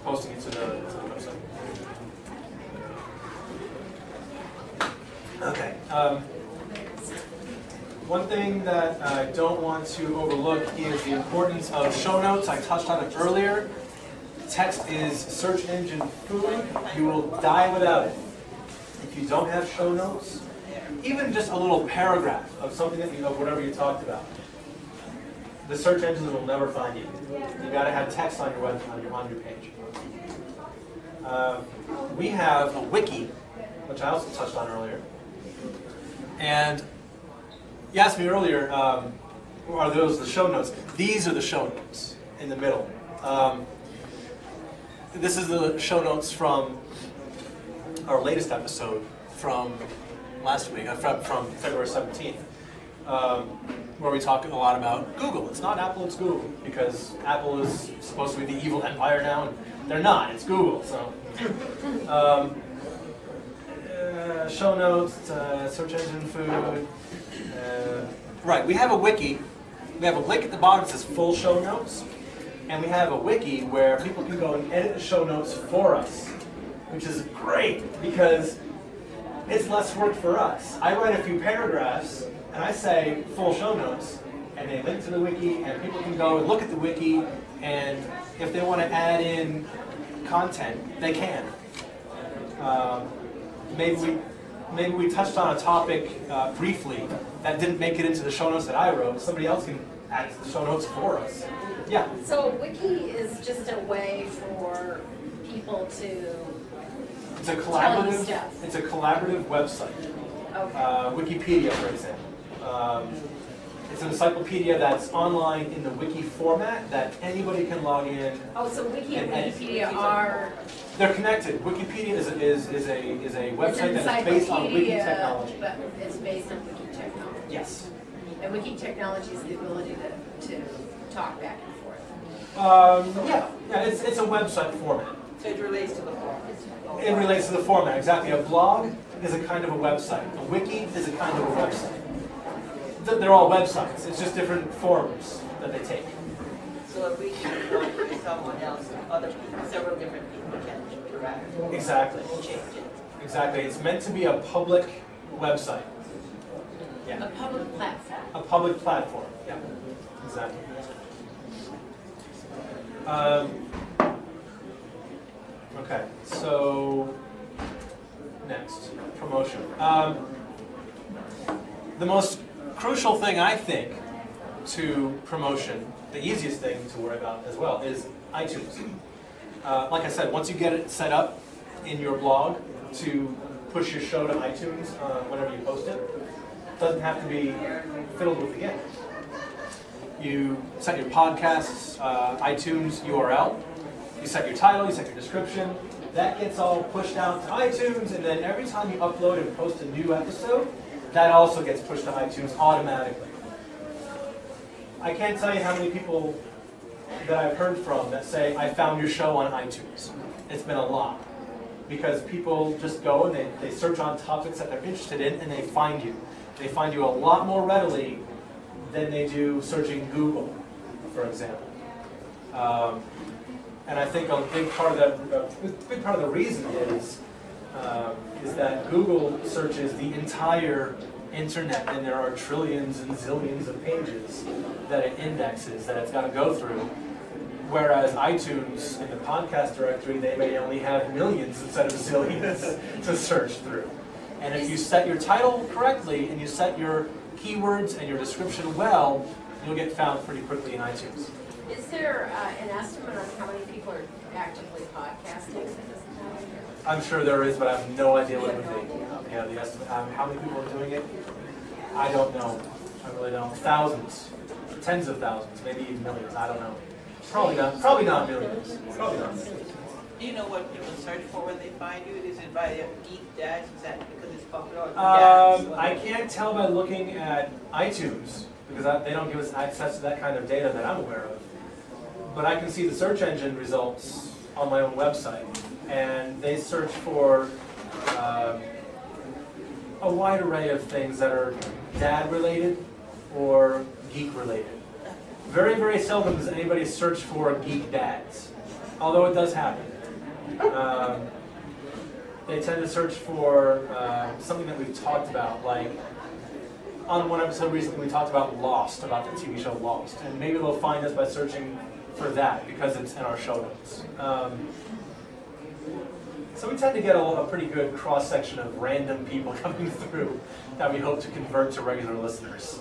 posting it to the website. Okay. One thing that I don't want to overlook is the importance of show notes. I touched on it earlier. Text is search engine food. You will die without it. If you don't have show notes, even just a little paragraph of something that of whatever you talked about, the search engines will never find you. You got to have text on your on your page. We have a wiki, which I also touched on earlier, and you asked me earlier, are those the show notes? These are the show notes in the middle. This is the show notes from our latest episode from last week, from February 17th, where we talk a lot about Google. It's not Apple, it's Google, because Apple is supposed to be the evil empire now, and they're not. It's Google. So, show notes, search engine food. Right, we have a wiki. We have a link at the bottom that says full show notes. And we have a wiki where people can go and edit the show notes for us, which is great because it's less work for us. I write a few paragraphs and I say full show notes, and they link to the wiki, and people can go and look at the wiki, and if they want to add in content, they can. Maybe we touched on a topic briefly that didn't make it into the show notes that I wrote. Somebody else can add to the show notes for us. Yeah. So wiki is just a way for people to It's a tell you stuff. It's a collaborative website. Okay. Wikipedia, for example. It's an encyclopedia that's online in the wiki format that anybody can log in. Oh, so wiki and edit. Wikipedia are They're connected. Wikipedia is a website that is based on wiki technology. But it's based on wiki technology. Yes. And wiki technology is the ability to talk back and forth. Yeah. It's a website format. So it relates to the format. It relates to the format, exactly. A blog is a kind of a website. A wiki is a kind of a website. They're all websites. It's just different forms that they take. So if we can work with someone else, other people, several different people can interact. Exactly. Change it. Exactly. It's meant to be a public website. A Yeah. public platform. A public platform. Yeah. Exactly. Okay. So next, promotion. The most crucial thing, I think, to promotion, the easiest thing to worry about as well, is iTunes. Like I said, once you get it set up in your blog to push your show to iTunes whenever you post it, it doesn't have to be fiddled with again. You set your podcast's iTunes URL, you set your title, you set your description, that gets all pushed out to iTunes, and then every time you upload and post a new episode, that also gets pushed to iTunes automatically. I can't tell you how many people that I've heard from that say, I found your show on iTunes. It's been a lot. Because people just go and they search on topics that they're interested in, and they find you. They find you a lot more readily than they do searching Google, for example. And I think a big part of the reason is that Google searches the entire internet, and there are trillions and zillions of pages that it indexes that it's got to go through. Whereas iTunes, in the podcast directory, they may only have millions instead of zillions to search through. And if you set your title correctly and you set your keywords and your description well, you'll get found pretty quickly in iTunes. Is there an estimate on how many people are actively podcasting? I'm sure there is, but I have no idea what it would be. Yeah, the estimate. How many people are doing it? I don't know. I really don't. Thousands, tens of thousands, maybe even millions. I don't know. Probably not. Probably not millions. Probably not. Do you know what people search for when they find you? Is it by geek dash? Is that because it's popular? I can't tell by looking at iTunes because they don't give us access to that kind of data that I'm aware of. But I can see the search engine results on my own website, and they search for a wide array of things that are dad-related or geek-related. Very, very seldom does anybody search for geek dads, although it does happen. They tend to search for something that we've talked about, like on one episode recently we talked about Lost, about the TV show Lost, and maybe they'll find us by searching for that because it's in our show notes. So we tend to get a pretty good cross-section of random people coming through that we hope to convert to regular listeners.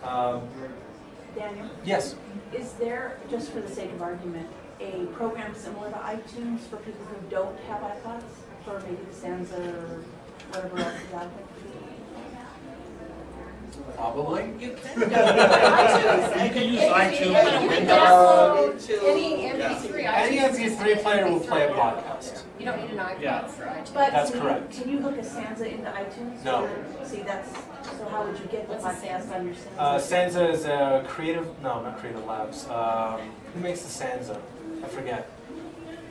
Daniel, Yes? is there, just for the sake of argument, a program similar to iTunes for people who don't have iPods? Or maybe the Sansa or whatever else is out there? Probably. You can You can use iTunes You and can Windows. download any MP3. Any iTunes MP3 player will play a MP3 podcast. You don't need an iPod Yeah. for iTunes. But That's can correct. Can you hook a Sansa into iTunes? No. Or- See, that's, so how would you get the What's a podcast Sansa? on your Sansa? Sansa is a not Creative Labs. Who makes the Sansa? I forget.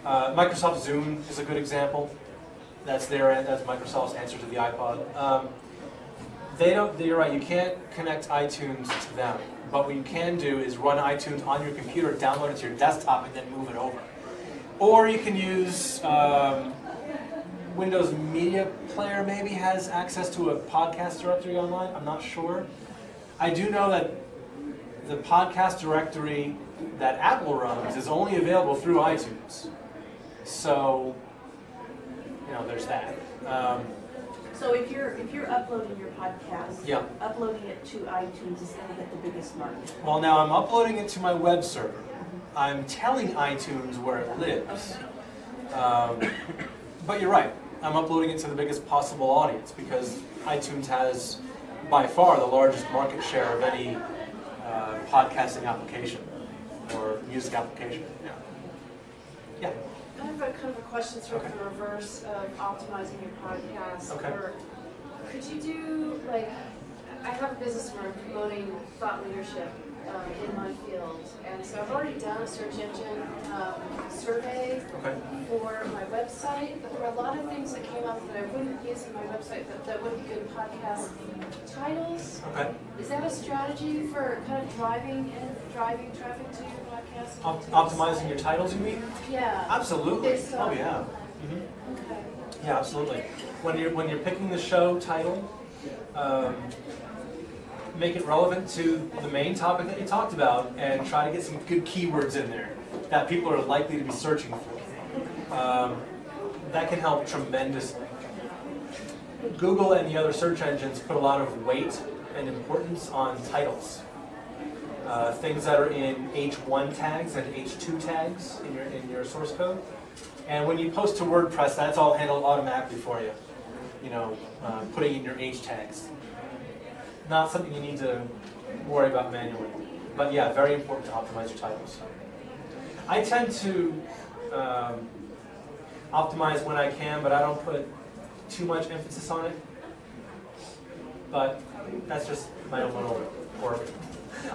Microsoft Zoom is a good example. That's that's Microsoft's answer to the iPod. You're right, you can't connect iTunes to them. But what you can do is run iTunes on your computer, download it to your desktop, and then move it over. Or you can use Windows Media Player maybe has access to a podcast directory online. I'm not sure. I do know that the podcast directory that Apple runs is only available through iTunes. So, there's that. So if you're uploading your podcast, Yeah. uploading it to iTunes is going to get the biggest market. Well, now I'm uploading it to my web server. I'm telling iTunes where it lives. But you're right. I'm uploading it to the biggest possible audience because iTunes has, by far, the largest market share of any podcasting application or music application. Yeah. I have a kind of a question sort of in reverse of optimizing your podcast. Okay. Or could you do, like, I have a business where I'm promoting thought leadership in my field. And so I've already done a search engine survey Okay. for my website, but there were a lot of things that came up that I wouldn't use in my website that would be good podcast titles. Okay. Is that a strategy for kind of driving traffic to your podcast? Optimizing your titles, you mean? Yeah. Absolutely. Based on- Oh yeah. Mhm. Okay. Yeah, absolutely. When you're picking the show title, make it relevant to the main topic that you talked about, and try to get some good keywords in there that people are likely to be searching for. That can help tremendously. Google and the other search engines put a lot of weight and importance on titles. Things that are in H1 tags and H2 tags in your source code. And when you post to WordPress, that's all handled automatically for you. Putting in your H tags. Not something you need to worry about manually. But yeah, very important to optimize your titles. I tend to optimize when I can, but I don't put too much emphasis on it. But that's just my own little quirk.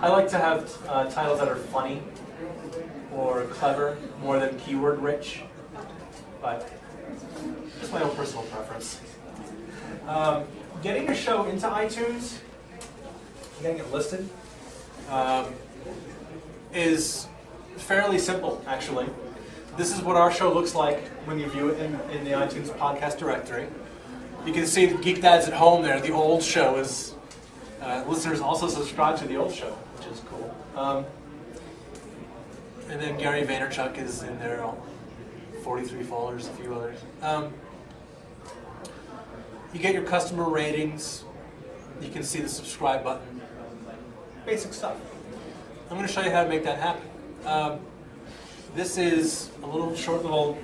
I like to have titles that are funny or clever more than keyword rich. But just my own personal preference. Getting your show into iTunes, getting it listed, is fairly simple, actually. This is what our show looks like when you view it in the iTunes podcast directory. You can see the Geek Dads at Home there. The old show is, listeners also subscribe to the old show, which is cool. And then Gary Vaynerchuk is in there, 43 followers, a few others. You get your customer ratings. You can see the subscribe button. Basic stuff. I'm going to show you how to make that happen. This is a short little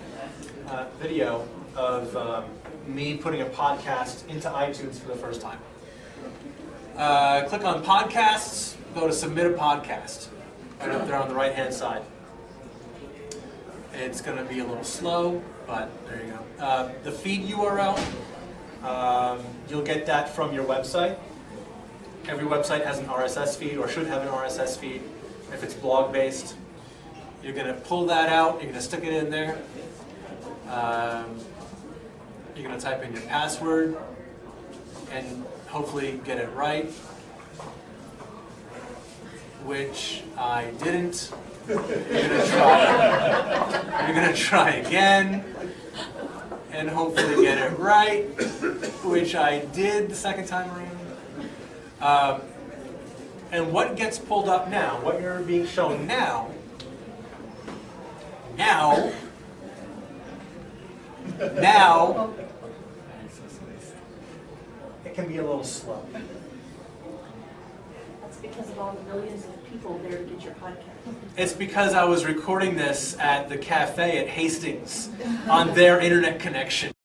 video of me putting a podcast into iTunes for the first time. Click on podcasts, go to submit a podcast. Right up there on the right hand side. It's going to be a little slow, but there you go. The feed URL, you'll get that from your website. Every website has an RSS feed, or should have an RSS feed. If it's blog-based, you're going to pull that out, you're going to stick it in there. You're going to type in your password, and hopefully get it right, which I didn't You're gonna try. You're gonna try again, and hopefully get it right, which I did the second time around. And what gets pulled up now, what you're being shown now, it can be a little slow. That's because of all the millions of people there to get your podcast. It's because I was recording this at the cafe at Hastings on their internet connection.